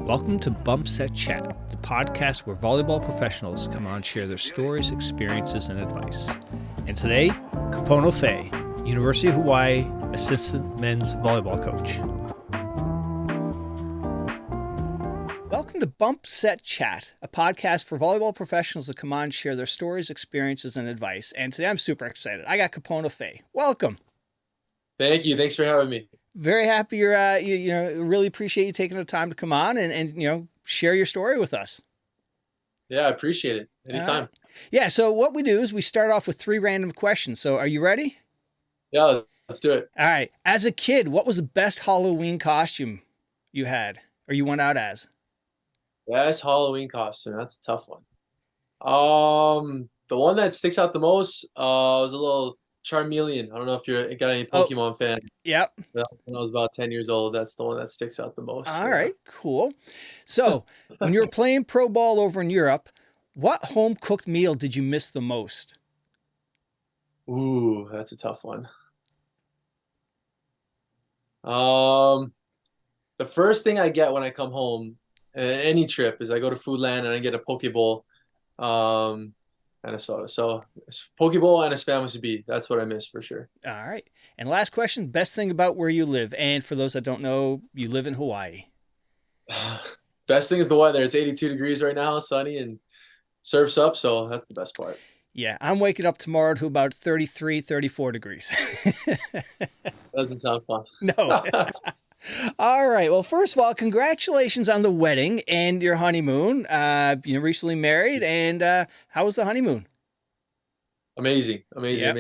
Welcome to Bump Set Chat, the podcast where volleyball professionals come on and share their stories, experiences, and advice. And today, Kupono Fey, University of Hawaii assistant men's volleyball coach. Welcome to Bump Set Chat, a podcast for volleyball professionals that come on and share their stories, experiences, and advice. And today I'm super excited. I got Kupono Fey. Welcome. Thank you. Thanks for having me. Very happy you're, really appreciate you taking the time to come on and share your story with us. Yeah, I appreciate it. Anytime. Yeah. So what we do is we start off with 3 random questions. So are you ready? Yeah, let's do it. All right. As a kid, what was the best Halloween costume you had or you went out as? Best Halloween costume. That's a tough one. The one that sticks out the most was a little Charmeleon. I don't know if you're got any Pokemon fan. Yep. When I was about 10 years old, that's the one that sticks out the most. All right, cool. So when you were playing pro ball over in Europe, what home cooked meal did you miss the most? Ooh, that's a tough one. The first thing I get when I come home, any trip, is I go to Foodland and I get a poke bowl, and a soda. So poke bowl and a spam musubi. That's what I miss for sure. All right. And last question, best thing about where you live. And for those that don't know, you live in Hawaii. Best thing is the weather. It's 82 degrees right now, sunny, and surf's up. So that's the best part. Yeah. I'm waking up tomorrow to about 33, 34 degrees. Doesn't sound fun. No. All right. Well, first of all, congratulations on the wedding and your honeymoon. Recently married, and how was the honeymoon? Amazing. Yep.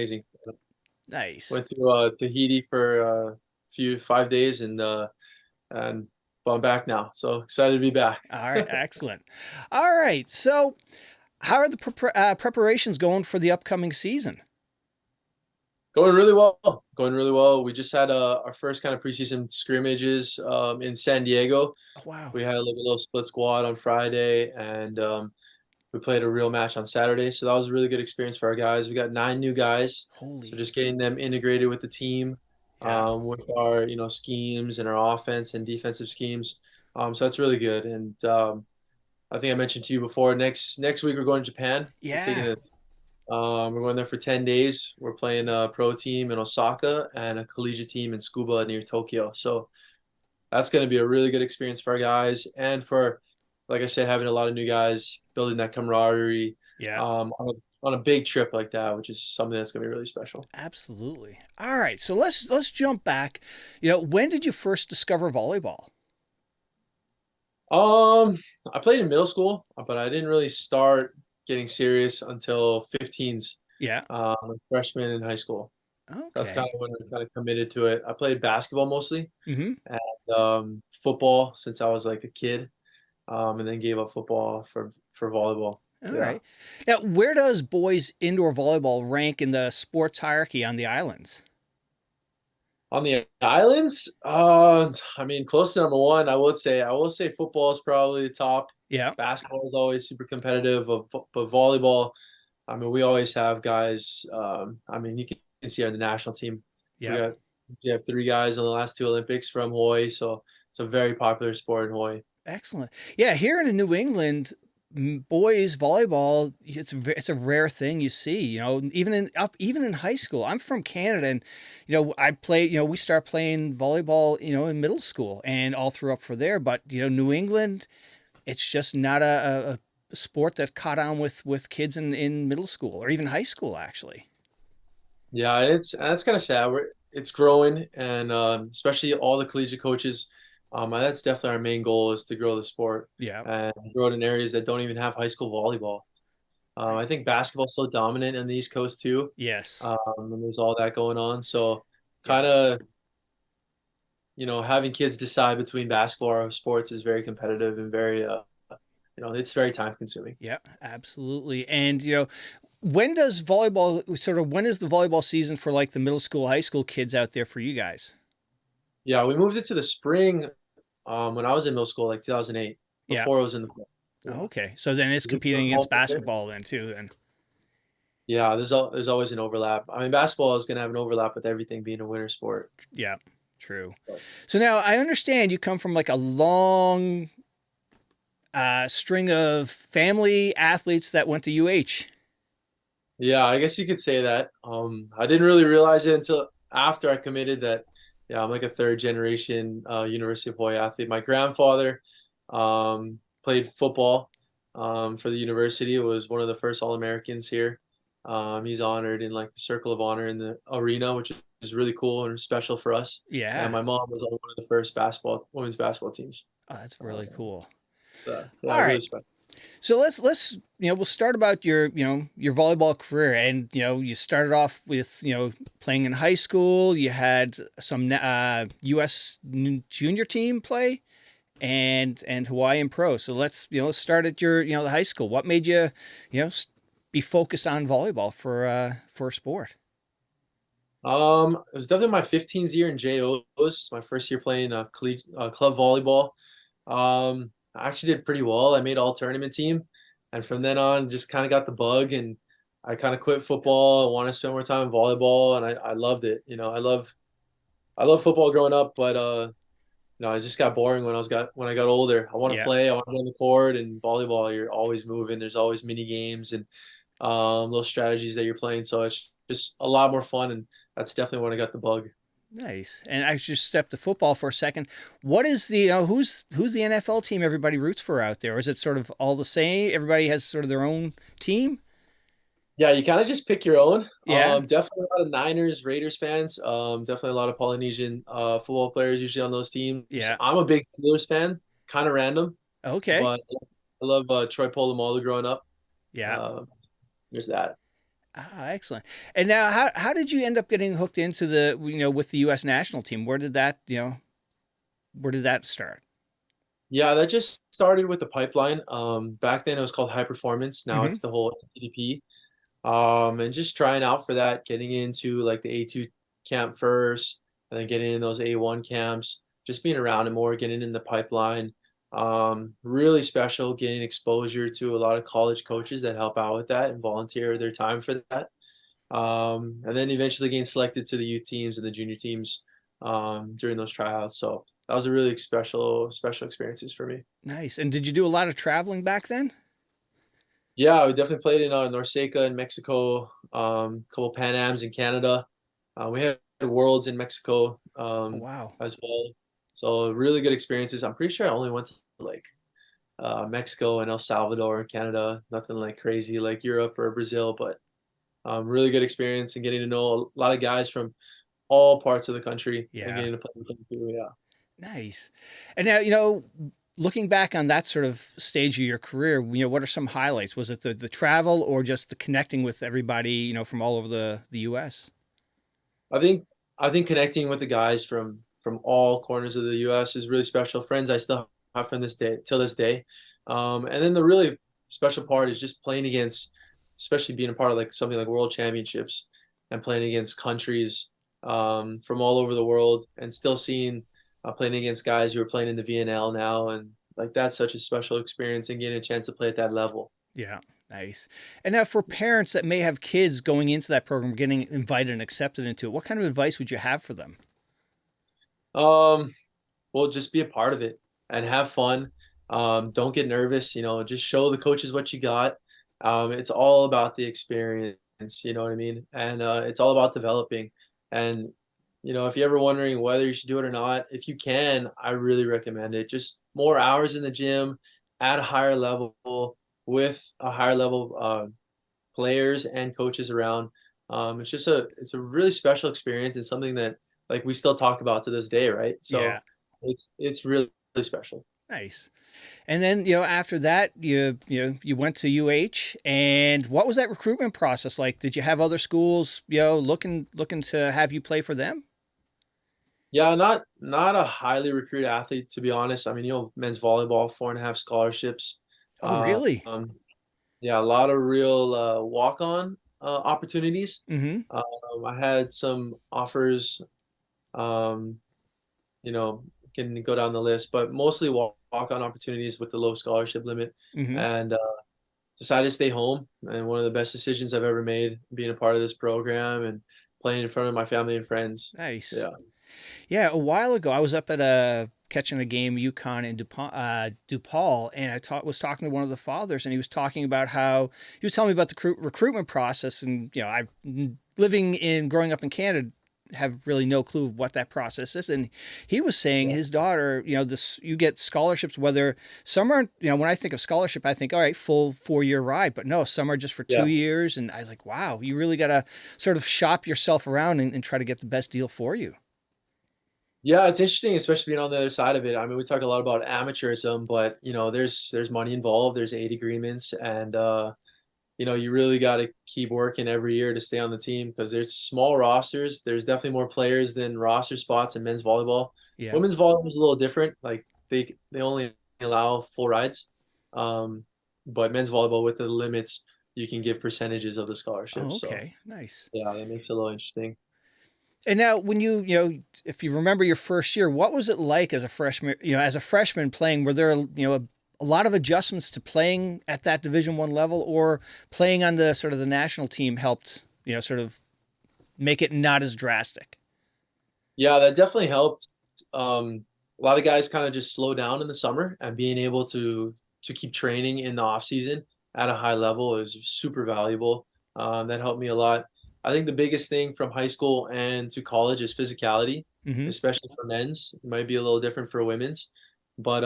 Nice. Went to Tahiti for 5 days, and I'm back now. So excited to be back. All right. Excellent. All right. So how are the preparations going for the upcoming season? Going really well. We just had our first kind of preseason scrimmages in San Diego. Oh, wow. We had a little split squad on Friday, and we played a real match on Saturday. So that was a really good experience for our guys. We got 9 new guys. So just getting them integrated with the team, with our schemes and our offense and defensive schemes. So that's really good. And I think I mentioned to you before, next week we're going to Japan. Yeah. We're going there for 10 days. We're playing a pro team in Osaka and a collegiate team in Tsukuba near Tokyo. So that's going to be a really good experience for our guys. And for, like I said, having a lot of new guys, building that camaraderie on a big trip like that, which is something that's going to be really special. Absolutely. All right. So let's jump back. When did you first discover volleyball? I played in middle school, but I didn't really start getting serious until 15s. Yeah. Freshman in high school. Okay. That's kind of when I kind of committed to it. I played basketball mostly, and football since I was like a kid, and then gave up football for volleyball. All right. Now, where does boys indoor volleyball rank in the sports hierarchy on the islands? On the islands, close to number 1. I will say football is probably the top. Yeah. Basketball is always super competitive, but volleyball, we always have guys. You can see on the national team. Yeah. We have 3 guys in the last 2 Olympics from Hawaii, so it's a very popular sport in Hawaii. Excellent. Yeah, here in New England, boys volleyball, it's a rare thing you see. Even in high school. I'm from Canada, and we start playing volleyball in middle school and all through up for there. But New England, it's just not a sport that caught on with kids in middle school or even high school, actually. Yeah, that's kind of sad. It's growing, and especially all the collegiate coaches. That's definitely our main goal, is to grow the sport. Yeah. And grow it in areas that don't even have high school volleyball. I think basketball's so dominant in the East Coast too. Yes. And there's all that going on. So kind of, having kids decide between basketball or sports is very competitive and very, it's very time consuming. Yeah, absolutely. And, when is the volleyball season for like the middle school, high school kids out there for you guys? Yeah, we moved it to the spring when I was in middle school, like 2008, before it was in the fall. Oh, okay. So then it's competing against basketball then too, then. Yeah, there's always an overlap. Basketball is going to have an overlap with everything being a winter sport. Yeah, true. So now I understand you come from like a long string of family athletes that went to UH. Yeah, I guess you could say that. I didn't really realize it until after I committed that, yeah, I'm like a third generation University of Hawaii athlete. My grandfather played football for the university. It was one of the first All-Americans here. He's honored in like the Circle of Honor in the arena, which is really cool and special for us. And Yeah. my mom was on one of the first women's basketball teams. Oh, that's really cool. So, yeah, All right. really special. So let's we'll start about your your volleyball career, and you started off with playing in high school. You had some U.S. junior team play, and Hawaiian pro. So let's start at your the high school. What made you be focused on volleyball for a sport? It was definitely my 15th year in JOs. It's my first year playing club volleyball. I actually did pretty well. I made all tournament team, and from then on, just kind of got the bug, and I kind of quit football. I want to spend more time in volleyball, and I loved it. I love football growing up, but it just got boring when I got older. I want to Yeah. play. I want to be on the court, and volleyball, you're always moving. There's always mini games and little strategies that you're playing. So it's just a lot more fun, and that's definitely when I got the bug. Nice. And I just stepped to football for a second. What is the who's the NFL team everybody roots for out there? Or is it sort of all the same? Everybody has sort of their own team? Yeah, you kind of just pick your own. Yeah. Definitely a lot of Niners, Raiders fans. Definitely a lot of Polynesian football players usually on those teams. Yeah. I'm a big Steelers fan, kind of random, Okay. but I love Troy Polamalu growing up. Yeah. Uh, there's that. Ah, excellent. And now how did you end up getting hooked into the with the US national team? Where did that, where did that start? Yeah, that just started with the pipeline. Back then it was called High Performance. Now Mm-hmm. it's the whole TDP. And just trying out for that, getting into like the A2 camp first, and then getting in those A1 camps, just being around it more, getting in the pipeline. Really special, getting exposure to a lot of college coaches that help out with that and volunteer their time for that. And then eventually getting selected to the youth teams and the junior teams during those tryouts. So that was a really special experiences for me. Nice. And did you do a lot of traveling back then? Yeah, we definitely played in Norseca in Mexico, couple Pan Ams in Canada. We had Worlds in Mexico Oh, wow. as well. So really good experiences. I'm pretty sure I only went to like Mexico and El Salvador and Canada. Nothing like crazy like Europe or Brazil, but really good experience and getting to know a lot of guys from all parts of the country and Yeah. getting to play with them too. Yeah. Nice. And now, looking back on that sort of stage of your career, what are some highlights? Was it the travel or just the connecting with everybody, from all over the US? I think I think connecting with the guys from all corners of the U.S. is really special. Friends I still have from this day till this day, and then the really special part is just playing against, especially being a part of like something like World Championships and playing against countries from all over the world, and still seeing playing against guys who are playing in the VNL now, and like that's such a special experience and getting a chance to play at that level. Yeah. Nice. And now for parents that may have kids going into that program, getting invited and accepted into it, what kind of advice would you have for them? Um, well, just be a part of it and have fun. Don't get nervous, just show the coaches what you got. It's all about the experience, you know what I mean? And it's all about developing. And, if you're ever wondering whether you should do it or not, if you can, I really recommend it. Just more hours in the gym at a higher level with a higher level players and coaches around. It's a really special experience and something that like we still talk about to this day, right? Yeah. So it's really, really special. Nice. And then, after that, you went to UH, and what was that recruitment process like? Did you have other schools, looking to have you play for them? Yeah, not a highly recruited athlete to be honest. I mean, men's volleyball, 4.5 scholarships. Oh, really? Um, yeah, a lot of real walk-on opportunities. Mm-hmm. I had some offers, um, you know, can go down the list, but mostly walk-on opportunities with the low scholarship limit, Mm-hmm. and decided to stay home. And one of the best decisions I've ever made, being a part of this program and playing in front of my family and friends. Nice. Yeah. Yeah, a while ago, I was up at a catching a game UConn and DePaul, and was talking to one of the fathers, and he was talking about how he was telling me about the recruitment process, and I've growing up in Canada, have really no clue what that process is. And he was saying his daughter, you get scholarships, whether some are, when I think of scholarship, I think, all right, full 4-year ride, but no, some are just for 2 years. And I was like, wow, you really got to sort of shop yourself around and try to get the best deal for you. Yeah, it's interesting, especially being on the other side of it. I mean, we talk a lot about amateurism, but there's money involved, there's aid agreements, and you really got to keep working every year to stay on the team because there's small rosters. There's definitely more players than roster spots in men's volleyball. Yeah. Women's volleyball is a little different. Like they only allow full rides, but men's volleyball with the limits, you can give percentages of the scholarship. Oh, okay. So Nice. yeah, that makes it a little interesting. And now, when if you remember your first year, what was it like as a freshman? As a freshman playing, were there a lot of adjustments to playing at that Division I level, or playing on the sort of the national team helped sort of make it not as drastic? Yeah, that definitely helped. A lot of guys kind of just slow down in the summer, and being able to keep training in the off season at a high level is super valuable. That helped me a lot. I think the biggest thing from high school and to college is physicality, Mm-hmm. especially for men's. It might be a little different for women's, but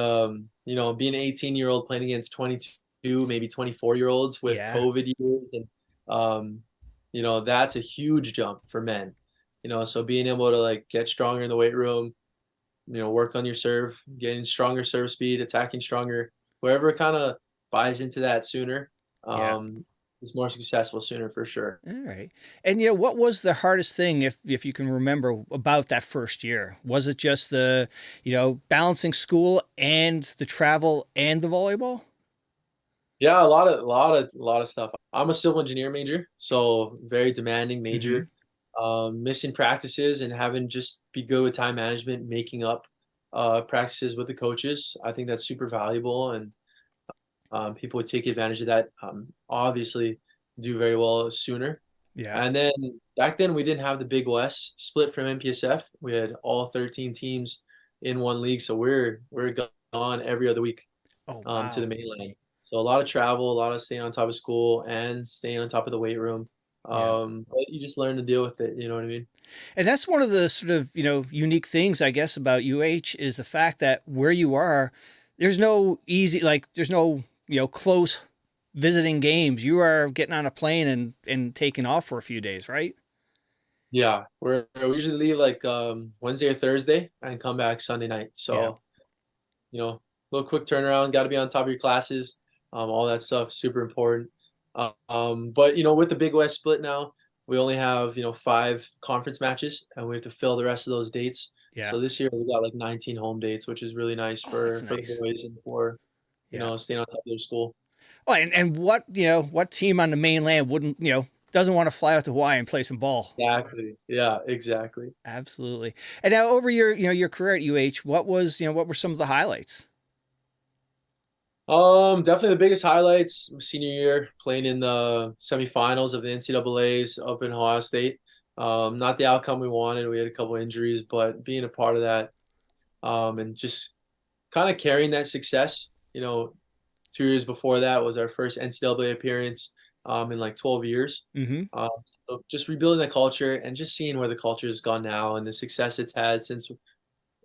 being an 18-year-old playing against 22, maybe 24-year-olds with Yeah. COVID years, and that's a huge jump for men. So being able to like get stronger in the weight room, work on your serve, getting stronger serve speed, attacking stronger. Whoever kind of buys into that sooner, Yeah. is more successful sooner for sure. All right. And what was the hardest thing, if you can remember, about that first year? Was it just the balancing school and the travel and the volleyball? Yeah, a lot of stuff. I'm a civil engineer major, so very demanding Mm-hmm. major. Missing practices and having just be good with time management, making up practices with the coaches. I think that's super valuable, and people would take advantage of that. Obviously, do very well sooner. Yeah. And then back then we didn't have the Big West split from MPSF. We had all 13 teams in one league, so we're gone every other week Oh, to the wow. mainland. So a lot of travel, a lot of staying on top of school and staying on top of the weight room. Yeah. But you just learn to deal with it. You know what I mean? And that's one of the sort of, unique things, I guess, about UH is the fact that where you are, there's no easy, like, there's no, close visiting games. You are getting on a plane and taking off for a few days, right? Yeah, we usually leave like Wednesday or Thursday and come back Sunday night. Yeah. So little quick turnaround. Got to be on top of your classes. All that stuff super important. But with the Big West split now, we only have 5 conference matches, and we have to fill the rest of those dates. Yeah. So this year we got like 19 home dates, which is really nice Oh, that's for the nice. boys and for Yeah. staying on top of their school. Oh, and what team on the mainland wouldn't, doesn't want to fly out to Hawaii and play some ball? Exactly. Yeah, exactly. Absolutely. And now over your career at UH, what were some of the highlights? Definitely the biggest highlights senior year, playing in the semifinals of the NCAA's up in Ohio State. Not the outcome we wanted. We had a couple injuries, but being a part of that, and just kind of carrying that success. 2 years before that was our first NCAA appearance in like 12 years. Mm-hmm. So just rebuilding that culture and just seeing where the culture has gone now and the success it's had since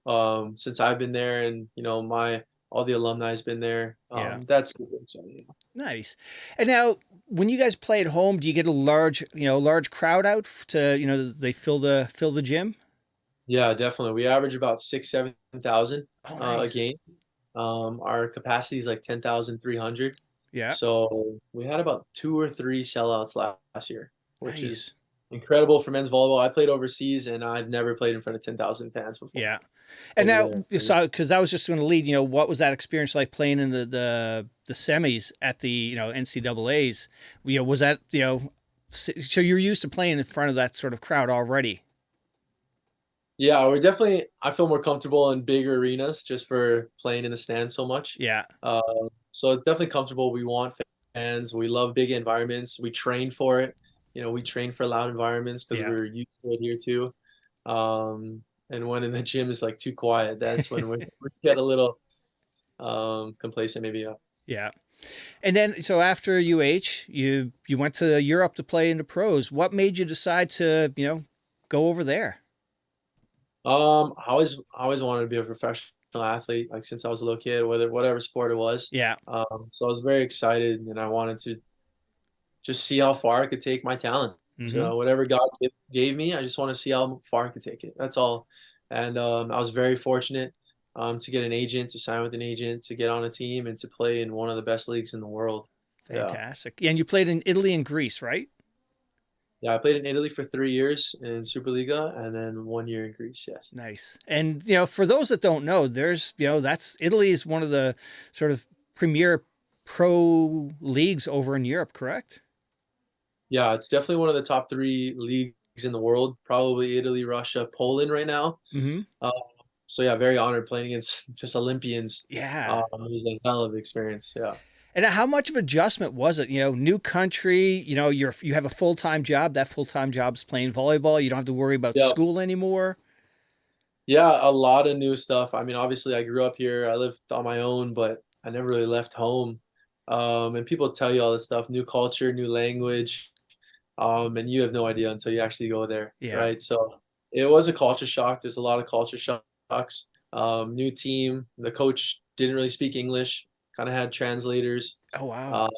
I've been there, and my all the alumni has been there. Yeah. That's super exciting. Nice. And now, when you guys play at home, do you get a large crowd out to, they fill the gym? Yeah, definitely. We average about 7,000 Oh, a nice. game. Our capacity is like 10,300. Yeah. So we had about 2 or 3 sellouts last year, which Nice. is incredible for men's volleyball. I played overseas, and I've never played in front of 10,000 fans before Yeah. And over now, there. so because I was just going to lead, what was that experience like playing in the semis at the NCAA's? Was that so you're used to playing in front of that sort of crowd already? Yeah, we're definitely. I feel more comfortable in bigger arenas just for playing in the stands so much. Yeah. So it's definitely comfortable. We want fans. We love big environments. We train for it. We train for loud environments because Yeah. we're used to it here too. and when in the gym is like too quiet, that's when we get a little complacent maybe. Yeah. Yeah. And then, so after UH, you went to Europe to play in the pros. What made you decide to, go over there? I always wanted to be a professional athlete, like since I was a little kid, whatever sport it was. Yeah. So I was very excited, and I wanted to just see how far I could take my talent. Mm-hmm. So whatever God gave me, I just want to see how far I could take it. That's all. And I was very fortunate to get an agent, to sign with an agent, to get on a team, and to play in one of the best leagues in the world. Yeah. Fantastic. Yeah, and you played in Italy and Greece, right? Yeah, I played in Italy for 3 years in Superliga, and then 1 year in Greece. Yes. Nice. And, for those that don't know, there's, that's Italy is one of the sort of premier pro leagues over in Europe, correct? Yeah, it's definitely one of the top 3 leagues in the world. Probably Italy, Russia, Poland right now. Mm-hmm. So yeah, very honored playing against just Olympians. Yeah. It was a hell of an experience. Yeah. And how much of adjustment was it? New country, you have a full-time job. That full-time job's playing volleyball. You don't have to worry about Yeah. school anymore. Yeah, a lot of new stuff. I mean, obviously I grew up here. I lived on my own, but I never really left home. And people tell you all this stuff, new culture, new language. And you have no idea until you actually go there, Yeah. right? So it was a culture shock. There's a lot of culture shocks. New team. The coach didn't really speak English, kind of had translators. Oh, wow.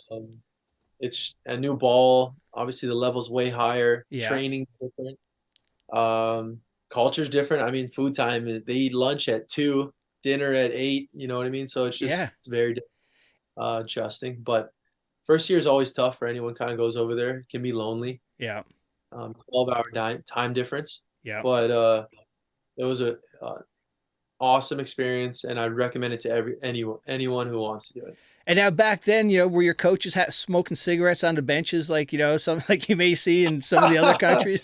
It's a new ball. Obviously, the level's way higher. Yeah. Training different. Culture's different. I mean, food time, they eat lunch at 2, dinner at 8. You know what I mean? So it's just very adjusting. But first year is always tough for anyone kind of goes over there. It can be lonely. Yeah. 12-hour time difference. Yeah. But it was a awesome experience, and I'd recommend it to anyone who wants to do it. And now back then, were your coaches smoking cigarettes on the benches, like something like you may see in some of the other countries?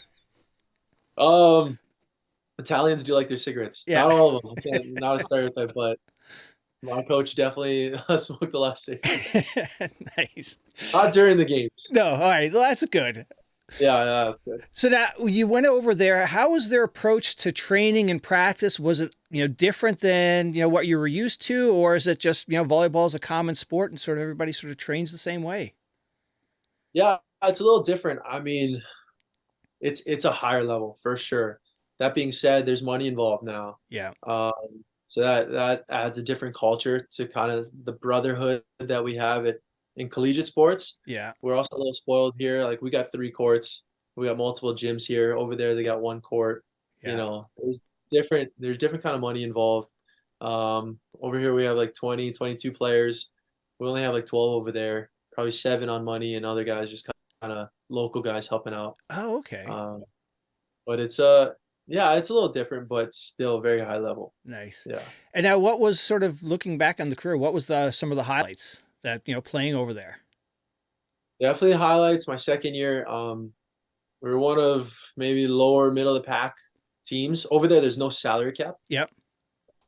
Italians do like their cigarettes. Yeah. Not all of them. Not a stereotype, but my coach definitely smoked a lot of cigarettes. Nice. Not during the games. No, all right. Well, that's good. Yeah, that's good. So now you went over there. How was their approach to training and practice? Was it, different than, what you were used to, or is it just, volleyball is a common sport and sort of everybody sort of trains the same way? Yeah, it's a little different. I mean, it's a higher level for sure. That being said, there's money involved now. Yeah. So that adds a different culture to kind of the brotherhood that we have in collegiate sports. Yeah. We're also a little spoiled here. Like we got 3 courts. We got multiple gyms here. Over there, they got 1 court. Yeah. There's different kind of money involved. Over here, we have like 20, 22 players. We only have like 12 over there, probably 7 on money, and other guys just kind of local guys helping out. Oh, okay. But it's it's a little different, but still very high level. Nice. Yeah. And now, what was sort of looking back on the career? What was some of the highlights that playing over there? Definitely highlights. My second year, we were one of maybe lower middle of the pack teams. Over there, there's no salary cap. Yep.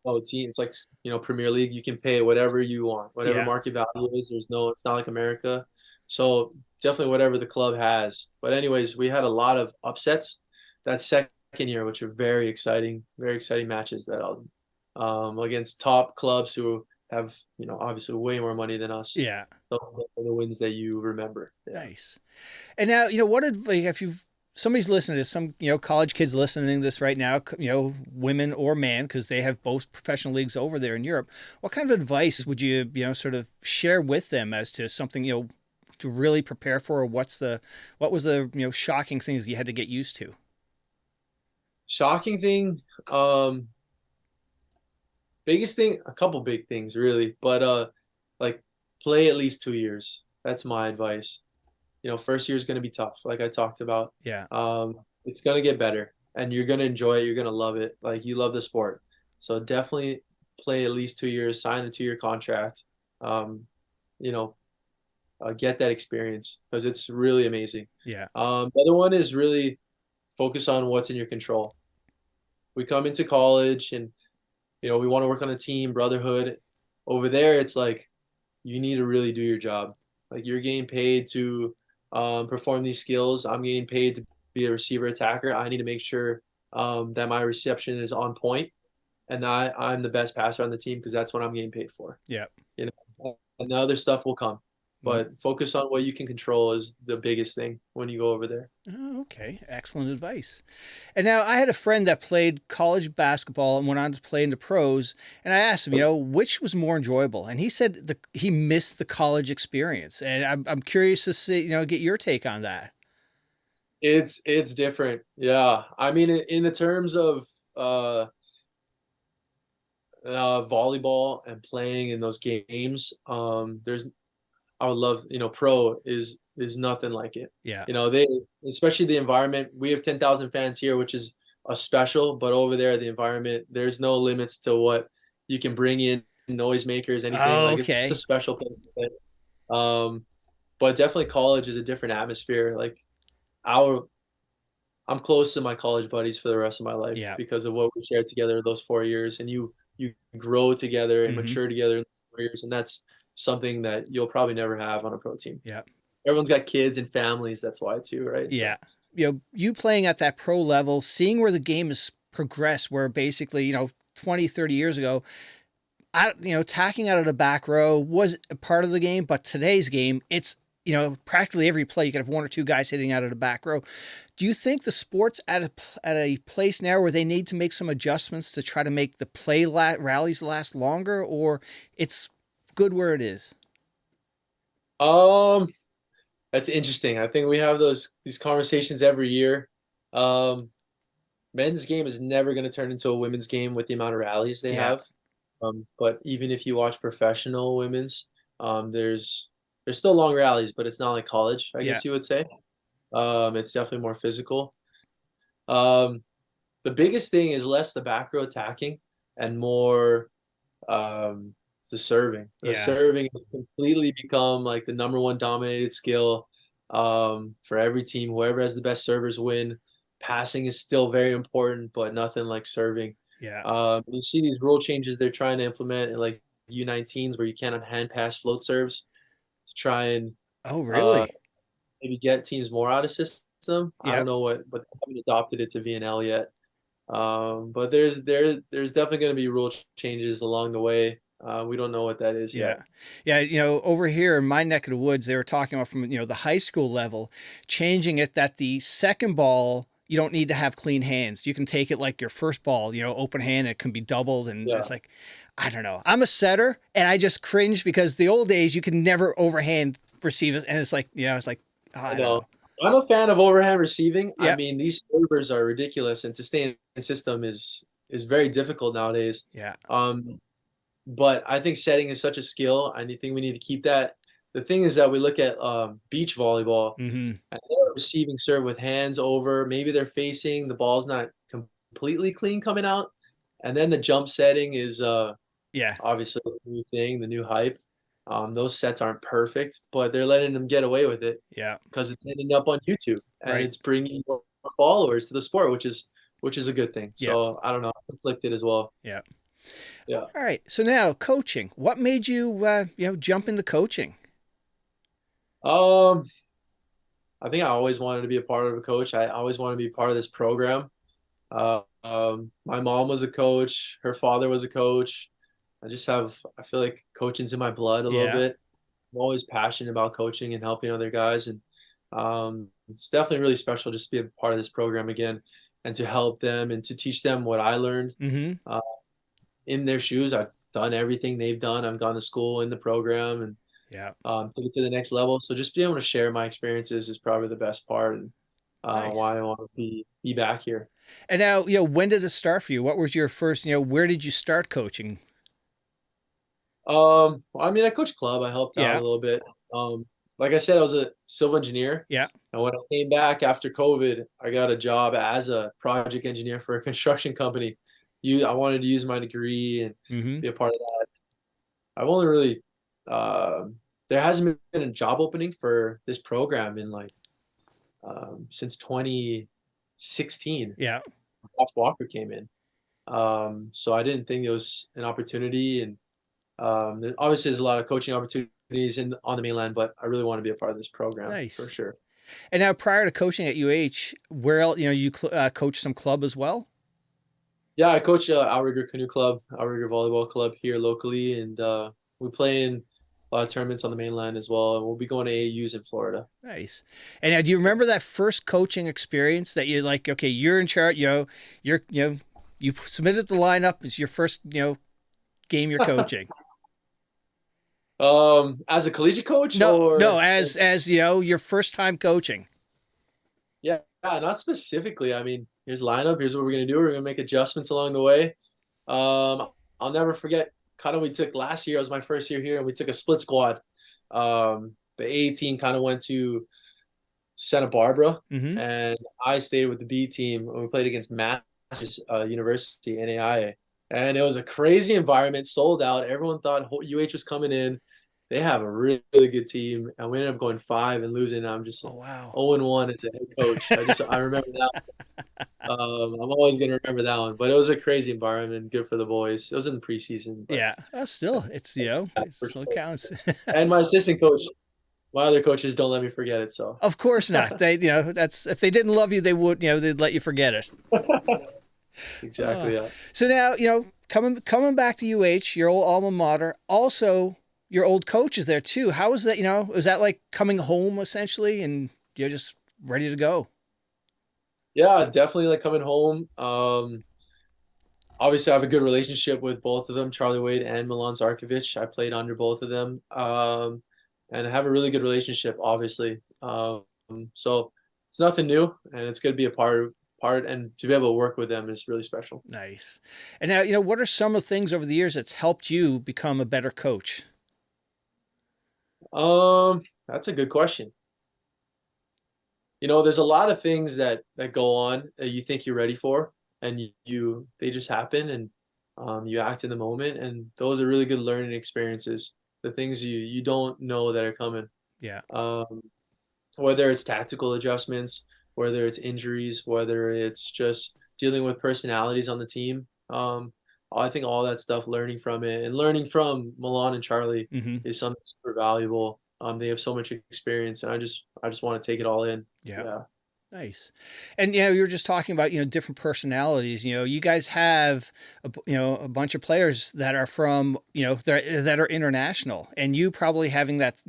Oh, team, it's like Premier League. You can pay whatever you want, whatever market value is. It's not like America. So definitely whatever the club has. But anyways, we had a lot of upsets that second year, which are very exciting matches that against top clubs who have obviously way more money than us. Yeah. So the wins that you remember. Yeah. Nice. And now what if somebody's listening to this, some college kids listening to this right now, women or man, because they have both professional leagues over there in Europe, what kind of advice would you sort of share with them as to something to really prepare for, or what was the shocking thing that you had to get used to? Shocking thing, biggest thing, a couple big things really, but like play at least 2 years. That's my advice. First year is going to be tough, like I talked about. Yeah. It's going to get better, and you're going to enjoy it. You're going to love it. Like you love the sport, so definitely play at least 2 years. Sign a 2-year contract. Get that experience because it's really amazing. Yeah. The other one is really focus on what's in your control. We come into college and we want to work on a team, brotherhood. Over there, it's like you need to really do your job. Like you're getting paid to perform these skills. I'm getting paid to be a receiver attacker. I need to make sure that my reception is on point, and that I'm the best passer on the team because that's what I'm getting paid for. Yeah. You know, and the other stuff will come. But focus on what you can control is the biggest thing when you go over there. Oh, okay. Excellent advice. And now I had a friend that played college basketball and went on to play in the pros. And I asked him, which was more enjoyable? And he said he missed the college experience. And I'm curious to see, get your take on that. It's different. Yeah. I mean, in the terms of volleyball and playing in those games, I would love, pro is nothing like it. Yeah. They, especially the environment, we have 10,000 fans here, which is a special, but over there, the environment, there's no limits to what you can bring in, noisemakers, anything. Oh, like okay. it's a special place. But definitely college is a different atmosphere. Like I'm close to my college buddies for the rest of my life because of what we shared together those 4 years, and you grow together and mature together in those 4 years, and that's something that you'll probably never have on a pro team. Yeah. Everyone's got kids and families. That's why too, right? Yeah. So. You playing at that pro level, seeing where the game has progressed, where basically, 20, 30 years ago, tacking out of the back row was a part of the game, but today's game, it's, practically every play you could have one or two guys hitting out of the back row. Do you think the sport's at a place now where they need to make some adjustments to try to make the play rallies last longer, or it's good where it is? That's interesting. I think we have these conversations every year. Men's game is never going to turn into a women's game with the amount of rallies they have. But even if you watch professional women's, there's still long rallies, but it's not like college, I guess you would say. It's definitely more physical. The biggest thing is less the back row attacking and more the serving. The serving has completely become like the #1 dominated skill for every team. Whoever has the best servers win. Passing is still very important, but nothing like serving. You see these rule changes they're trying to implement in like U19s where you can't have hand pass float serves to try and maybe get teams more out of system. I don't know but they haven't adopted it to VNL yet. But there's definitely going to be rule changes along the way. We don't know what that is yet. Yeah. Over here in my neck of the woods, they were talking about from, the high school level, changing it that the second ball, you don't need to have clean hands. You can take it like your first ball, open hand, it can be doubled. And it's like, I don't know. I'm a setter and I just cringe because the old days you could never overhand receive it. And it's like, it's like, I don't know. I'm a fan of overhand receiving. I mean, these servers are ridiculous, and to stay in the system is very difficult nowadays. But I think setting is such a skill, and I think we need to keep that. The thing is that we look at beach volleyball, and they're receiving serve with hands over. Maybe they're facing, the ball's not completely clean coming out. And then the jump setting is obviously the new thing, the new hype. Those sets aren't perfect, but they're letting them get away with it. Because it's ending up on YouTube, and it's bringing more followers to the sport, which is a good thing. So I don't know, I'm conflicted as well. All right. So now coaching. What made you jump into coaching? I think I always wanted to be a part of a coach. I always wanted to be part of this program. My mom was a coach. Her father was a coach. I feel like coaching's in my blood a little bit. I'm always passionate about coaching and helping other guys. And it's definitely really special just to be a part of this program again and to help them and to teach them what I learned. In their shoes, I've done everything they've done. I've gone to school in the program and took it to the next level. So just being able to share my experiences is probably the best part, and why I want to be back here. And now, when did it start for you? What was your first, where did you start coaching? I mean, I coached club. I helped out a little bit. Like I said, I was a civil engineer. And when I came back after COVID, I got a job as a project engineer for a construction company. I wanted to use my degree and be a part of that. I've only really there hasn't been a job opening for this program in since 2016. Josh Walker came in. So I didn't think it was an opportunity, and obviously there's a lot of coaching opportunities on the mainland, but I really want to be a part of this program for sure. And now, prior to coaching at UH, where else, you coach some club as well? Yeah, I coach Outrigger Canoe Club, Outrigger Volleyball Club here locally, and we play in a lot of tournaments on the mainland as well. And we'll be going to AAUs in Florida. Nice. And now, do you remember that first coaching experience that you're like, okay, you're in charge, you've submitted the lineup. It's your first, game you're coaching. As a collegiate coach, No, or as your first time coaching. yeah, not specifically. I mean, here's lineup. Here's what we're gonna do. We're gonna make adjustments along the way. I'll never forget. Kind of, we took last year. It was my first year here, and we took a split squad. The A team kind of went to Santa Barbara, and I stayed with the B team, and we played against Masters University NAIA. And it was a crazy environment, sold out. Everyone thought UH was coming in. They have a really, really good team, and we ended up going 5 and losing. I'm just 0-1 as a head coach. I remember that. I'm always gonna remember that one. But it was a crazy environment, good for the boys. It was in the preseason. But Yeah, still, it's it still counts. And my assistant coach, my other coaches don't let me forget it. So of course not. They, that's if they didn't love you, they would, they'd let you forget it. Exactly. Yeah. So now, coming back to UH, your old alma mater, also your old coach is there too. How was that? Was that like coming home essentially, and you're just ready to go? Yeah, definitely like coming home. Obviously, I have a good relationship with both of them, Charlie Wade and Milan Zarkovic. I played under both of them, and I have a really good relationship, obviously. So it's nothing new, and it's going to be a part, and to be able to work with them is really special. Nice. And now, what are some of the things over the years that's helped you become a better coach? That's a good question. There's a lot of things that go on that you think you're ready for, and they just happen, and you act in the moment, and those are really good learning experiences. The things you don't know that are coming. Yeah. Whether it's tactical adjustments, whether it's injuries, whether it's just dealing with personalities on the team. I think all that stuff, learning from it, and learning from Milan and Charlie is something super valuable. They have so much experience, and I just want to take it all in. Yeah. Nice. And you were just talking about different personalities. You guys have a bunch of players that are from that are international, and you probably having that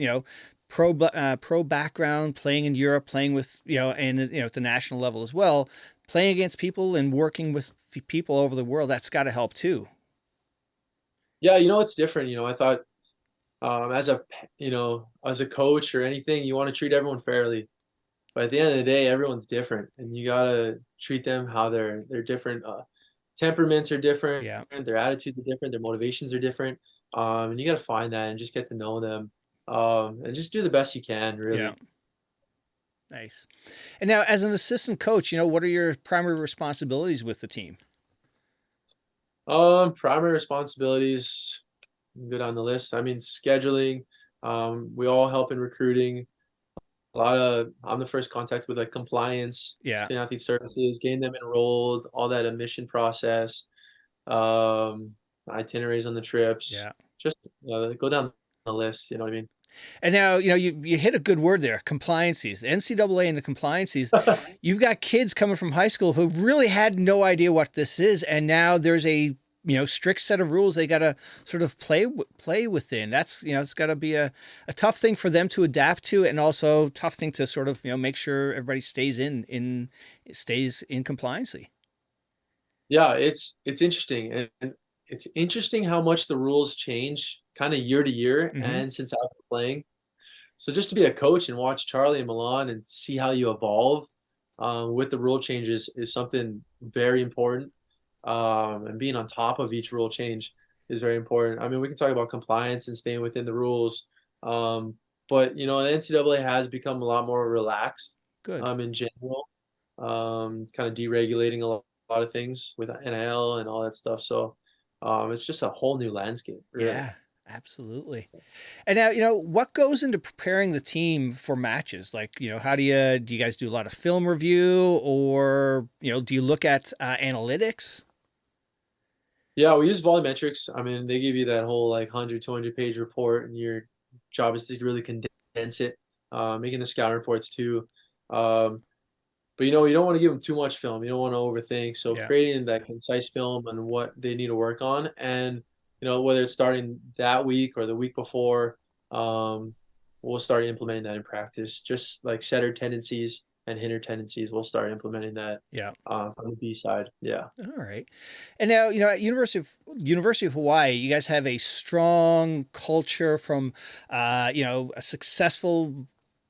pro background, playing in Europe, playing with and at the national level as well, playing against people and working with people over the world. That's got to help too. Yeah, it's different. I thought as a coach or anything, you want to treat everyone fairly. But at the end of the day, everyone's different, and you gotta treat them how they're different. Temperaments are different. Yeah. Their attitudes are different. Their motivations are different. And you gotta find that and just get to know them. And just do the best you can, really. Yeah. Nice. And now, as an assistant coach, what are your primary responsibilities with the team? Primary responsibilities, go down the list. I mean, scheduling. We all help in recruiting. I'm the first contact with compliance, student athlete services, getting them enrolled, all that admission process, itineraries on the trips. Yeah. Just go down the list. You know what I mean? And now, you hit a good word there, compliances, the NCAA and the compliances. You've got kids coming from high school who really had no idea what this is. And now there's a, strict set of rules they got to sort of play within. That's, it's got to be a tough thing for them to adapt to, and also tough thing to sort of, make sure everybody stays in compliancy. Yeah, it's interesting. And it's interesting how much the rules change kind of year to year and since I've been playing. So just to be a coach and watch Charlie and Milan and see how you evolve with the rule changes is something very important. And being on top of each rule change is very important. I mean, we can talk about compliance and staying within the rules. But the NCAA has become a lot more relaxed in general, kind of deregulating a lot of things with NIL and all that stuff. So it's just a whole new landscape. Really. Yeah, absolutely. And now, what goes into preparing the team for matches? Like, how do you guys do a lot of film review, or, do you look at analytics? Yeah, we use volumetrics. I mean, they give you that whole 100, 200 page report, and your job is to really condense it, making the scout reports too. But you know, you don't want to give them too much film. You don't want to overthink. So Yeah. creating that concise film on what they need to work on, and you know, whether it's starting that week or the week before, um, we'll start implementing that in practice. Just like setter tendencies and hitter tendencies, we'll start implementing that Yeah. from the B side. Yeah. All right. And now, at University of Hawaii, you guys have a strong culture from, a successful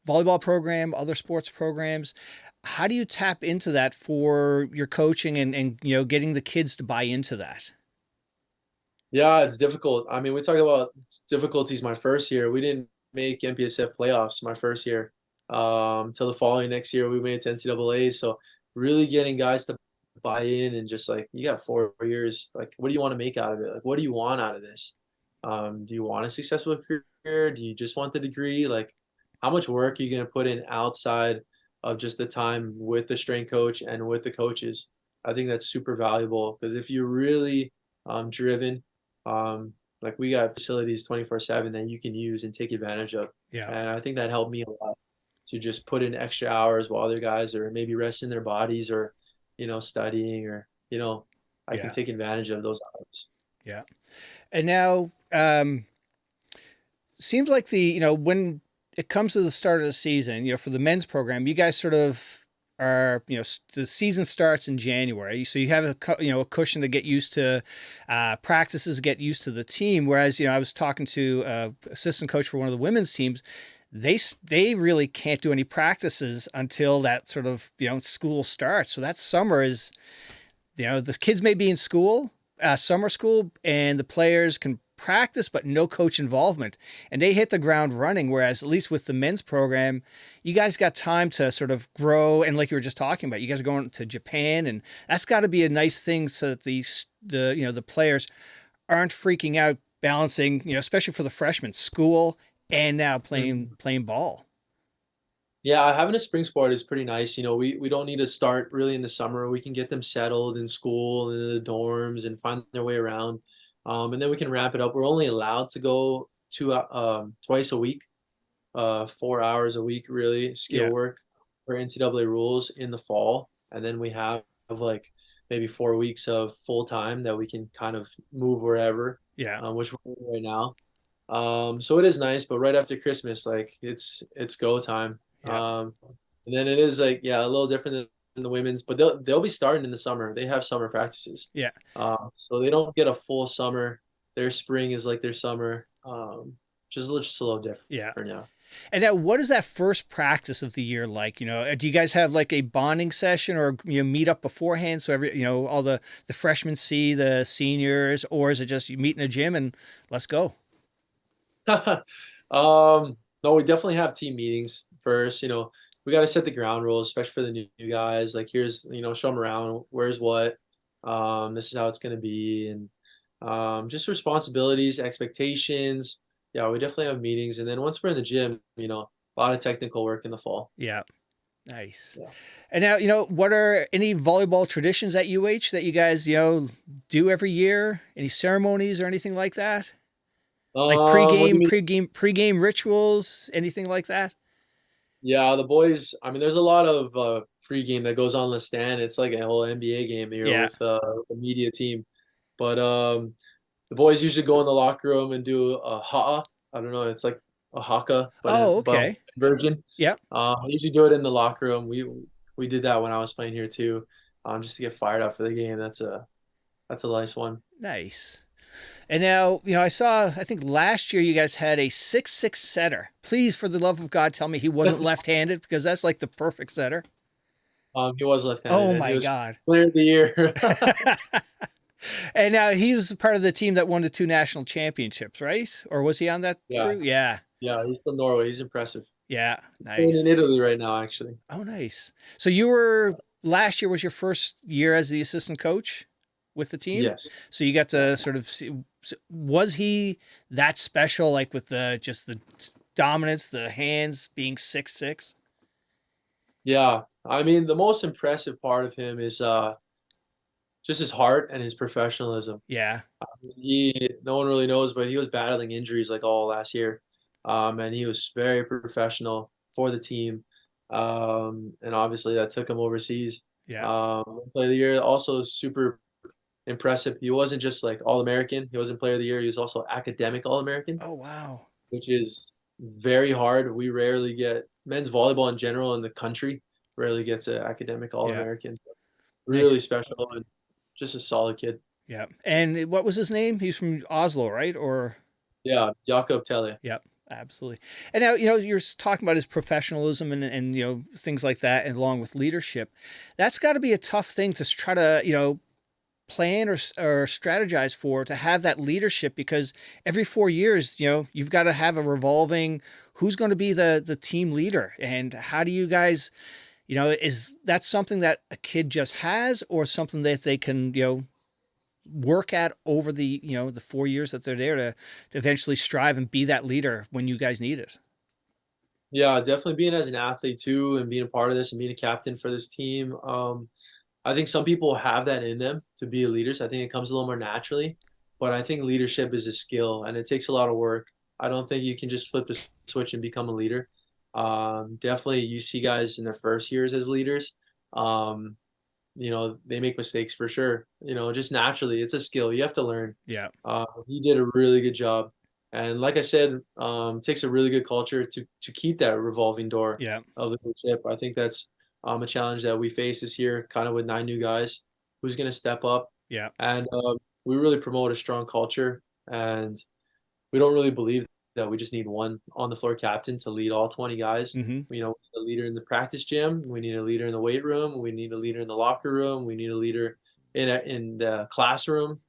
volleyball program, other sports programs. How do you tap into that for your coaching and getting the kids to buy into that? Yeah, it's difficult. I mean, we talk about difficulties my first year. We didn't make MPSF playoffs my first year. Till the following next year, we made it to NCAA. So really getting guys to buy in and just like, you got 4 years. Like, what do you want to make out of it? Like, what do you want out of this? Do you want a successful career? Do you just want the degree? Like, how much work are you going to put in outside of just the time with the strength coach and with the coaches? I think that's super valuable because if you're really driven, like we got facilities 24/7 that you can use and take advantage of. Yeah. And I think that helped me a lot to just put in extra hours while other guys are maybe resting their bodies or, studying or, I can Yeah. take advantage of those hours. Yeah. And now, seems like when it comes to the start of the season, for the men's program, you guys sort of are, the season starts in January. So you have a cushion to get used to practices, get used to the team. Whereas, I was talking to assistant coach for one of the women's teams. They really can't do any practices until that sort of, school starts. So that summer is, the kids may be in school, summer school, and the players can practice, but no coach involvement. And they hit the ground running. Whereas at least with the men's program, you guys got time to sort of grow. And like you were just talking about, you guys are going to Japan, and that's got to be a nice thing so that the players aren't freaking out balancing, especially for the freshmen, school and now playing ball. Yeah, having a spring sport is pretty nice. We don't need to start really in the summer. We can get them settled in school and in the dorms and find their way around. And then we can ramp it up. We're only allowed to go twice a week, 4 hours a week, really, skill Yeah. work for NCAA rules in the fall. And then we have like maybe 4 weeks of full time that we can kind of move wherever, Yeah. which we're doing right now. So it is nice, but right after Christmas, like it's go time. Yeah. And then it is like, yeah, a little different than the women's, but they'll be starting in the summer. They have summer practices. Yeah. So they don't get a full summer. Their spring is like their summer. Just a little different. Yeah. Yeah. And now, what is that first practice of the year like? Do you guys have like a bonding session or meet up beforehand so all the freshmen see the seniors, or is it just you meet in a gym and let's go? No, we definitely have team meetings first. We got to set the ground rules, especially for the new guys. Like, here's, show them around. Where's what? This is how it's going to be. And just responsibilities, expectations. Yeah, we definitely have meetings. And then once we're in the gym, a lot of technical work in the fall. Yeah. Nice. Yeah. And now, what are any volleyball traditions at UH that you guys, do every year? Any ceremonies or anything like that? Like What do you mean? pregame rituals, anything like that? Yeah, the boys, I mean, there's a lot of pregame that goes on in the stand. It's like a whole NBA game here Yeah. with the media team. But the boys usually go in the locker room and do a ha'a. I don't know, it's like a haka, Oh, but okay. version. Yep. I usually do it in the locker room. We did that when I was playing here too, just to get fired up for the game. That's a nice one. Nice. And now, I think last year you guys had a 6-6 setter. Please, for the love of God, tell me he wasn't left-handed, because that's like the perfect setter. He was left-handed, Oh and he my was God. player of the year. And now he was part of the team that won the 2 national championships, right? Or was he on that Yeah, crew? Yeah. yeah, he's from Norway. He's impressive. Yeah. Playing in Nice. Italy right now, actually. Oh, nice. So last year was your first year as the assistant coach with the team? Yes. So you got to sort of see, was he that special, like with just the dominance, the hands being 6'6"? Yeah, I mean, the most impressive part of him is just his heart and his professionalism. Yeah. No one really knows, but he was battling injuries like all last year, and he was very professional for the team. And obviously that took him overseas. Yeah. Player of the year, also super impressive. He wasn't just like All-American. He wasn't player of the year. He was also academic All-American, Oh, wow. which is very hard. We rarely get men's volleyball in general in the country rarely gets an academic Yeah. All-American. So Nice. really special and just a solid kid. Yeah. And what was his name? He's from Oslo, right? Or Yeah, Jakob. yep, absolutely. And now, you're talking about his professionalism and things like that, and along with leadership. That's got to be a tough thing to try to, plan or strategize for, to have that leadership, because every 4 years, you've got to have a revolving who's going to be the team leader. And how do you guys, is that something that a kid just has, or something that they can, work at over the 4 years that they're there to eventually strive and be that leader when you guys need it? Yeah, definitely being as an athlete too and being a part of this and being a captain for this team. I think some people have that in them to be leaders. I think it comes a little more naturally, but I think leadership is a skill and it takes a lot of work. I don't think you can just flip the switch and become a leader. Definitely, you see guys in their first years as leaders. Um, they make mistakes for sure. Just naturally, it's a skill you have to learn. Yeah. He did a really good job, and like I said, it takes a really good culture to keep that revolving door Yeah. of leadership. I think that's a challenge that we face this year, kind of with 9 new guys. Who's going to step up? Yeah. And we really promote a strong culture, and we don't really believe that we just need one on the floor captain to lead all 20 guys. Mm-hmm. We need a leader in the practice gym. We need a leader in the weight room. We need a leader in the locker room. We need a leader in the classroom.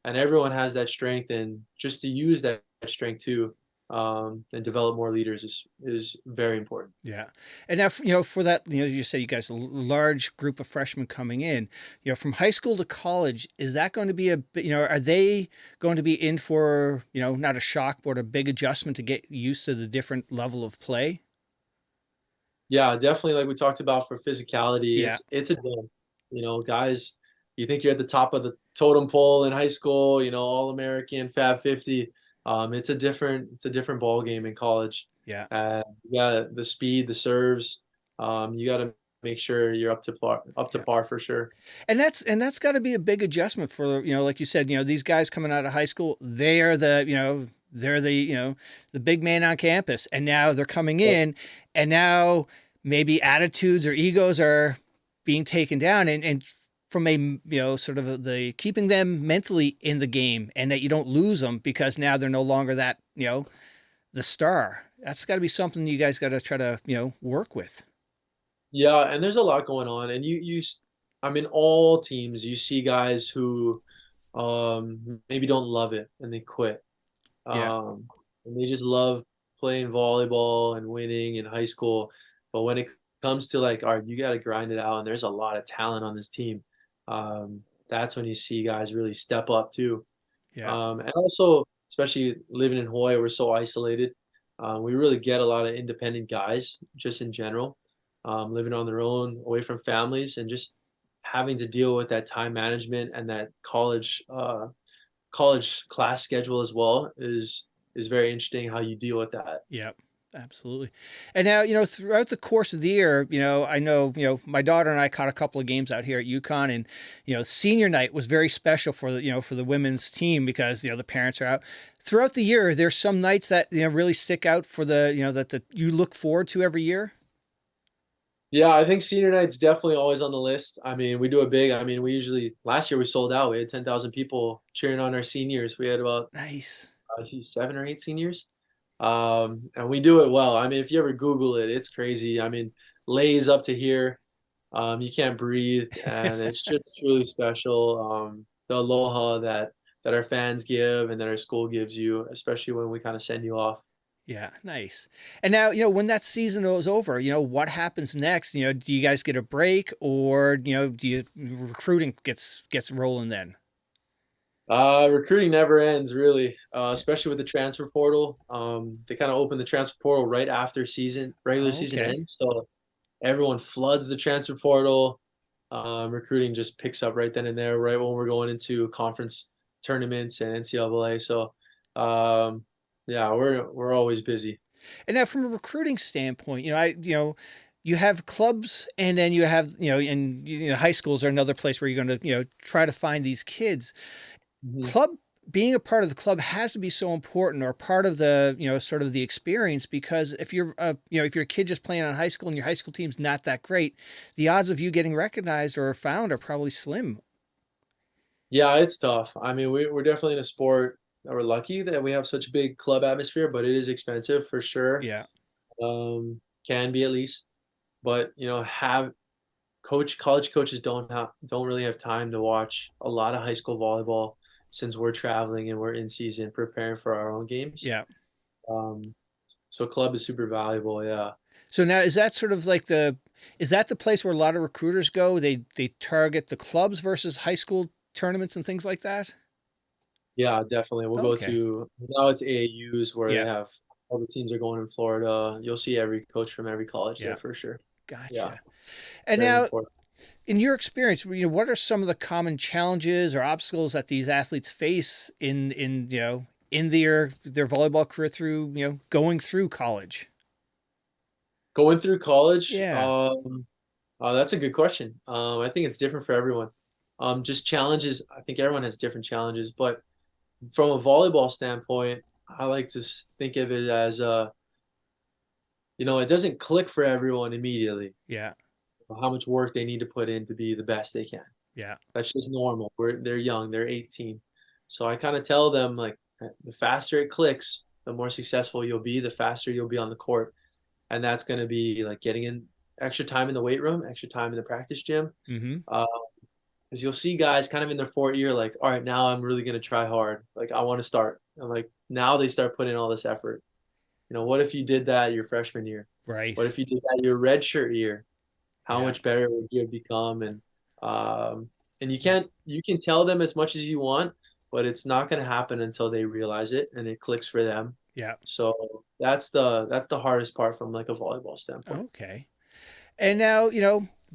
And everyone has that strength, and just to use that strength too, and develop more leaders is very important. Yeah. And now, for that, you say you guys a large group of freshmen coming in, from high school to college, is that going to be are they going to be in for, not a shock, but a big adjustment to get used to the different level of play? Yeah, definitely. Like we talked about for physicality, Yeah. it's a deal. Guys, you think you're at the top of the totem pole in high school, All American, Fab 50. It's a different ball game in college. Yeah. Yeah, the speed, the serves. You got to make sure you're up to Yeah. par for sure. And that's got to be a big adjustment for, like you said, these guys coming out of high school, they are they're the big man on campus, and now they're coming Yep. in, and now maybe attitudes or egos are being taken down, and from a, sort of the keeping them mentally in the game, and that you don't lose them because now they're no longer that, the star. That's got to be something you guys got to try to, work with. Yeah, and there's a lot going on, and I mean, all teams, you see guys who maybe don't love it and they quit. Yeah. And they just love playing volleyball and winning in high school. But when it comes to like, all right, you got to grind it out, and there's a lot of talent on this team. That's when you see guys really step up too. Yeah. And also, especially living in Hawaii, we're so isolated. We really get a lot of independent guys just in general, living on their own, away from families, and just having to deal with that time management and that college class schedule as well is very interesting how you deal with that. Yeah, absolutely. And now, throughout the course of the year, I know, my daughter and I caught a couple of games out here at UConn, and, senior night was very special for the women's team, because, the parents are out. Throughout the year, there's some nights that, really stick out for that you look forward to every year. Yeah, I think senior night's definitely always on the list. I mean, we do a big, I mean, we usually, last year we sold out. We had 10,000 people cheering on our seniors. We had about Nice. 7 or 8 seniors. And we do it well. I mean, if you ever Google it, it's crazy. I mean, lays up to here. You can't breathe, and it's just truly special. The aloha that our fans give and that our school gives you, especially when we kind of send you off. Yeah, nice. And now, when that season is over, what happens next? Do you guys get a break, or, do you recruiting gets rolling then? Recruiting never ends, really, especially with the transfer portal. They kind of open the transfer portal right after regular Oh, season okay. ends, so everyone floods the transfer portal. Recruiting just picks up right then and there, right when we're going into conference tournaments and NCAA. So, yeah, we're always busy. And now, from a recruiting standpoint, you have clubs, and then you have, and high schools are another place where you're going to, try to find these kids. Mhm. Club Being a part of the club has to be so important, or part of the, sort of the experience, because if you're if you're a kid just playing on high school and your high school team's not that great, the odds of you getting recognized or found are probably slim. Yeah, it's tough. I mean, we're definitely in a sport that we're lucky that we have such a big club atmosphere, but it is expensive for sure. Yeah. Can be at least. But, have college coaches don't really have time to watch a lot of high school volleyball since we're traveling and we're in season preparing for our own games. Yeah. Um, so club is super valuable, yeah. So now, is that sort of like is that the place where a lot of recruiters go? They target the clubs versus high school tournaments and things like that? Yeah, definitely. We'll go Okay. to now it's AAUs where they Yeah. have all the teams are going in Florida. You'll see every coach from every college there Yeah. for sure. Yeah, Gotcha. And very now, important. in your experience, what are some of the common challenges or obstacles that these athletes face in their volleyball career through, going through college? Going through college, Yeah. that's a good question. I think it's different for everyone. Just challenges. I think everyone has different challenges, but from a volleyball standpoint, I like to think of it as it doesn't click for everyone immediately. Yeah. How much work they need to put in to be the best they can. Yeah. That's just normal. They're young. They're 18. So I kind of tell them like the faster it clicks, the more successful you'll be, the faster you'll be on the court. And that's going to be like getting in extra time in the weight room, extra time in the practice gym. Mm-hmm. Uh, because you'll see guys kind of in their fourth year, like, all right, now I'm really going to try hard. Like, I want to start. And like, now they start putting in all this effort. What if you did that your freshman year? Right. What if you did that your redshirt year? How Yeah. much better would you have become? Um, and you can tell them as much as you want, but it's not going to happen until they realize it and it clicks for them. Yeah. So that's the hardest part from like a volleyball standpoint. Okay. And now,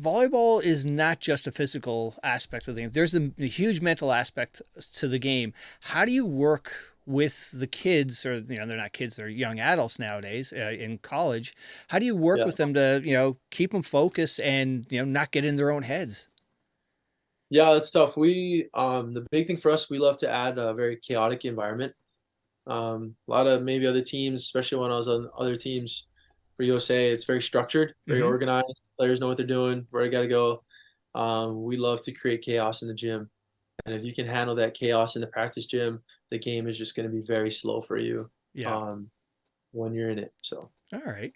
volleyball is not just a physical aspect of the game. There's a huge mental aspect to the game. How do you work with the kids, or, they're not kids, they're young adults nowadays in college. How do you work Yeah. with them to, keep them focused and, not get in their own heads? Yeah, that's tough. The big thing for us, we love to add a very chaotic environment. A lot of maybe other teams, especially when I was on other teams for USA, it's very structured, very Mm-hmm. organized. Players know what they're doing, where they got to go. We love to create chaos in the gym. And if you can handle that chaos in the practice gym, the game is just going to be very slow for you Yeah. um, when you're in it. So, All right.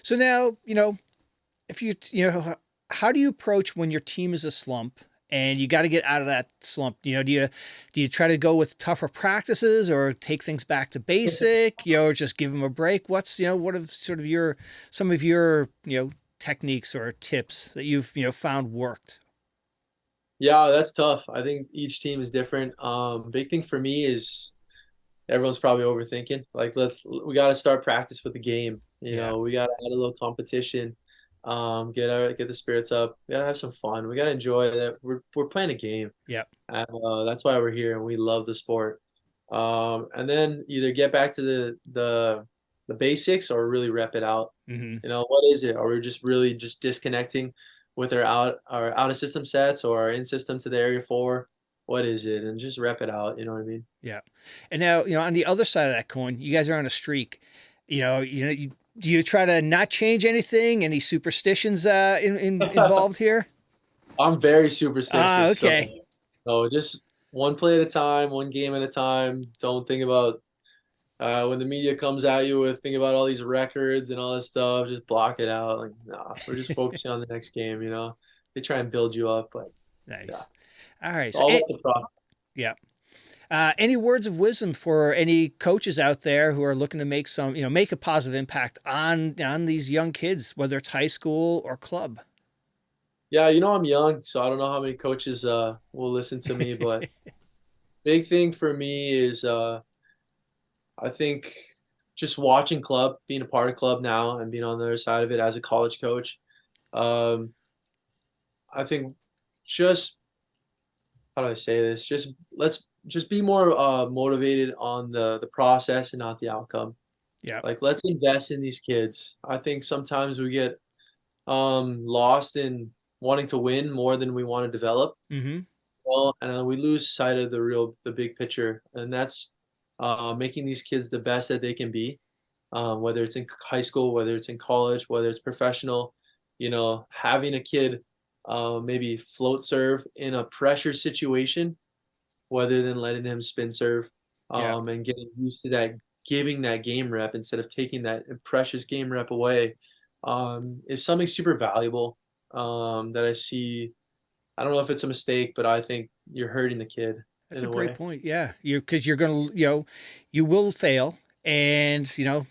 So now, if how do you approach when your team is a slump and you got to get out of that slump? Do you try to go with tougher practices, or take things back to basic, or just give them a break? What are sort of some of your, techniques or tips that you've, found worked? yeah, that's tough. I think each team is different. Big thing for me is everyone's probably overthinking. Like, we got to start practice with the game. Yeah. We got to add a little competition. Get the spirits up. We gotta have some fun. We gotta enjoy that. We're playing a game, Yep. and that's why we're here, and we love the sport. And then either get back to the basics or really rep it out. Mm-hmm. What is it? Are we just really just disconnecting with our out of system sets or our in system to the area four? What is it? And just rep it out. You know what I mean? Yeah. And now, on the other side of that coin, you guys are on a streak. Do you try to not change anything? Any superstitions involved here? I'm very Ah, superstitious, so okay. just one play at a time, one game at a time. Don't think about when the media comes at you with think about all these records and all this stuff. Just block it out. Like, nah, we're just focusing on the next game. They try and build you up, but yeah, Nice. All right. it's So, all about the process. yeah. Any words of wisdom for any coaches out there who are looking to make a positive impact on these young kids, whether it's high school or club? Yeah, I'm young, so I don't know how many coaches will listen to me, but big thing for me is I think just watching club, being a part of club now, and being on the other side of it as a college coach. Um, I think just how do I say this? Just let's just be more motivated on the process and not the outcome. Yeah. Like, let's invest in these kids. I think sometimes we get lost in wanting to win more than we want to develop. Mm-hmm. Well, and we lose sight of the big picture, and that's making these kids the best that they can be, whether it's in high school, whether it's in college, whether it's professional. Having a kid maybe float serve in a pressure situation, rather than letting him spin serve, Yeah. and getting used to that, giving that game rep instead of taking that precious game rep away, is something super valuable, that I see. I don't know if it's a mistake, but I think you're hurting the kid That's in a a great way. point. Yeah. Because you're going to, you will fail. And,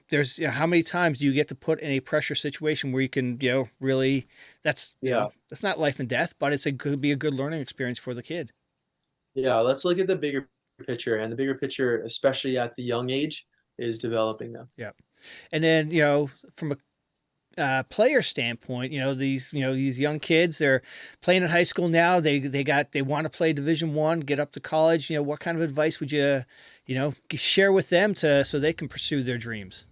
there's, how many times do you get to put in a pressure situation where you can, really, that's, Yeah. that's not life and death, but could be a good learning experience for the kid. Yeah, let's look at the bigger picture, and the bigger picture, especially at the young age, is developing them. Yeah. And then, from a player standpoint, these young kids, they're playing in high school now. They want to play Division I, get up to college. What kind of advice would you, share with them so they can pursue their dreams?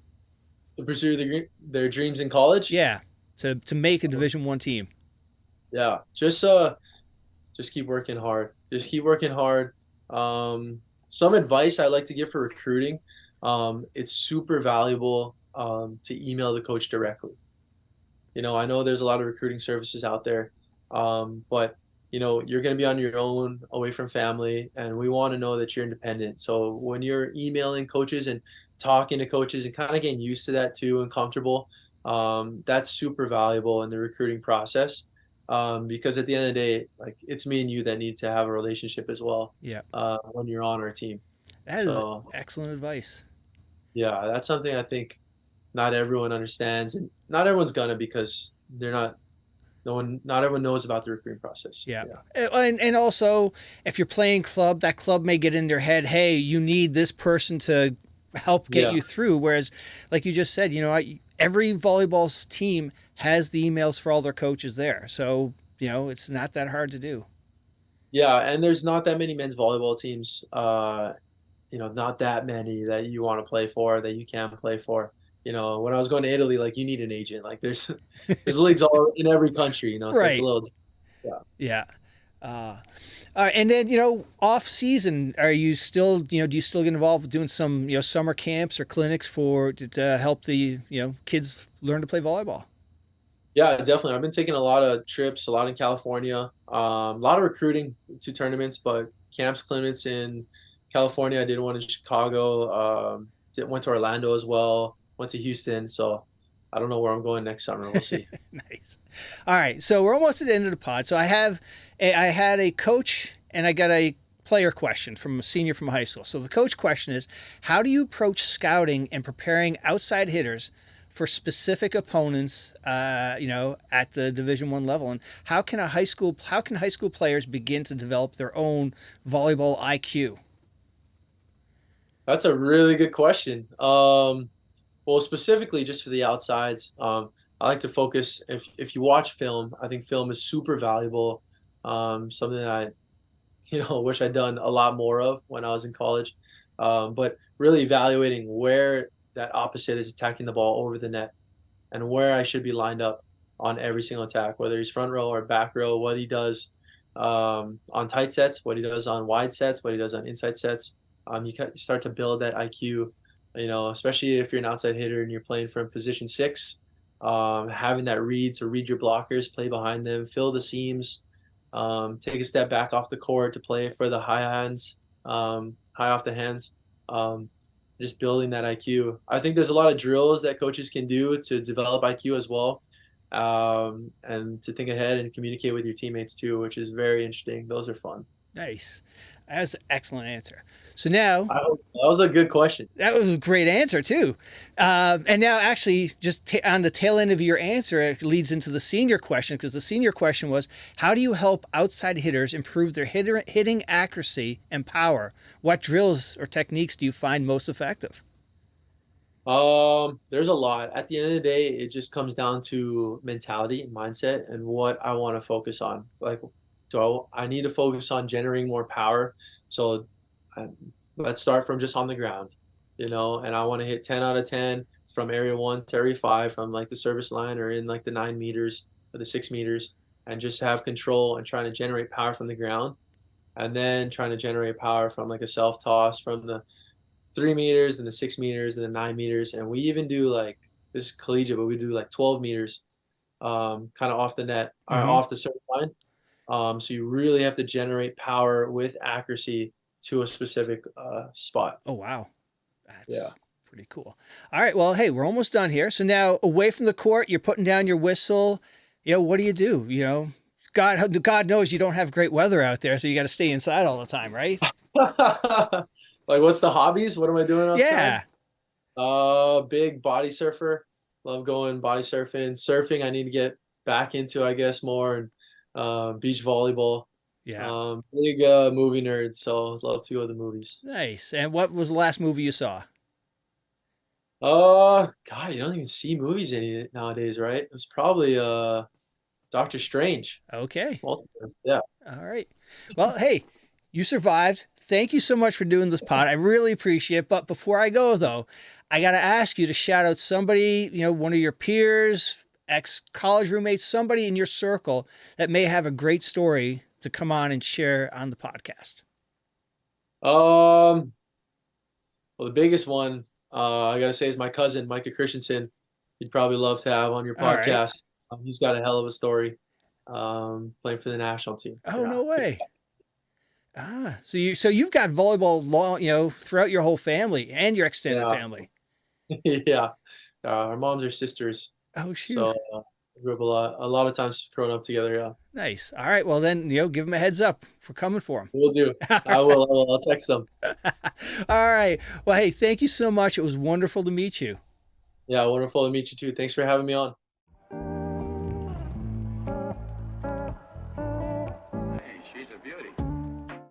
To pursue their dreams in college. Yeah, to make a Division I team. Yeah, just keep working hard. Just keep working hard. Some advice I like to give for recruiting. It's super valuable to email the coach directly. I know there's a lot of recruiting services out there, but you're going to be on your own, away from family, and we want to know that you're independent. So when you're emailing coaches and talking to coaches and kind of getting used to that too and comfortable, that's super valuable in the recruiting process. Because at the end of the day, like, it's me and you that need to have a relationship as well. Yeah, When you're on our team. that is So excellent advice. yeah, that's something I think not everyone understands, and not everyone's gonna, because they're not no one not everyone knows about the recruiting process. Yeah. Yeah. And also, if you're playing club, that club may get in their head, hey, you need this person to help get Yeah. you through. Whereas, like you just said, every volleyball team has the emails for all their coaches there. So, it's not that hard to do. Yeah, and there's not that many men's volleyball teams, not that many that you want to play for, that you can play for. When I was going to Italy, like, you need an agent. Like, there's leagues all in every country, so it's a Right. little. Yeah. Yeah. Uh, all right. And then, off season, are you still, do you still get involved with doing some, summer camps or clinics to help the, kids learn to play volleyball? Yeah, definitely. I've been taking a lot of trips, a lot in California, a lot of recruiting to tournaments, but camps, clinics in California. I did one in Chicago. Went to Orlando as well. Went to Houston. So I don't know where I'm going next summer. We'll see. Nice. All right. So we're almost at the end of the pod. So I had a coach and I got a player question from a senior from high school. So the coach question is, how do you approach scouting and preparing outside hitters for specific opponents, at the Division I level? And how can high school players begin to develop their own volleyball IQ? That's a really good question. Well, specifically just for the outsides, I like to focus. If you watch film, I think film is super valuable. Something that I, wish I'd done a lot more of when I was in college. But really evaluating where that opposite is attacking the ball over the net, and where I should be lined up on every single attack, whether he's front row or back row, what he does on tight sets, what he does on wide sets, what he does on inside sets. You start to build that IQ, especially if you're an outside hitter and you're playing from position 6, having that read to read your blockers, play behind them, fill the seams, take a step back off the court to play for the high hands, high off the hands. Just building that IQ. I think there's a lot of drills that coaches can do to develop IQ as well, and to think ahead and communicate with your teammates too, which is very interesting. Those are fun. Nice. That's an excellent answer. So now, That was a good question. that was a great answer too. And now, actually, just on the tail end of your answer, it leads into the senior question, because the senior question was, how do you help outside hitters improve their hitting accuracy and power? What drills or techniques do you find most effective? There's a lot. At the end of the day, it just comes down to mentality and mindset and what I want to focus on. Like, I need to focus on generating more power. So let's start from just on the ground, and I want to hit 10 out of 10 from area 1 to area 5 from like the service line or in like the 9 meters or the 6 meters, and just have control and trying to generate power from the ground, and then trying to generate power from like a self toss from the 3 meters and the 6 meters and the 9 meters. And we even do like, this is collegiate, but we do like 12 meters, kind of off the net or off the service line. So you really have to generate power with accuracy to a specific spot. Oh, wow. That's pretty cool. All right. Well, hey, we're almost done here. So now away from the court, you're putting down your whistle. You know, what do? You know, God knows you don't have great weather out there, so you got to stay inside all the time, right? Like, what's the hobbies? What am I doing outside? Yeah. Big body surfer. Love going body surfing. Surfing, I need to get back into, I guess, more. And beach volleyball. Yeah. Big movie nerd, so love to go to the movies. Nice. And what was the last movie you saw? God, you don't even see movies any nowadays, right? It was probably Doctor Strange. Okay. Yeah. All right. Well, hey, you survived. Thank you so much for doing this pod. I really appreciate it. But before I go, though, I got to ask you to shout out somebody, you know, one of your peers, ex-college roommates, somebody in your circle that may have a great story to come on and share on the podcast. Well, the biggest one, I gotta say, is my cousin, Micah Christianson. You'd probably love to have on your podcast. Right. He's got a hell of a story, playing for the national team. Oh, no way. So you've got volleyball long, you know, throughout your whole family and your extended family. Yeah. Our moms are sisters. Oh, shoot. So we grew up a lot of times growing up together. Yeah. Nice. All right. Well, then, you know, give them a heads up. We're coming for them. Will do. I will. I'll text them. All right. Well, hey, thank you so much. It was wonderful to meet you. Yeah, wonderful to meet you too. Thanks for having me on.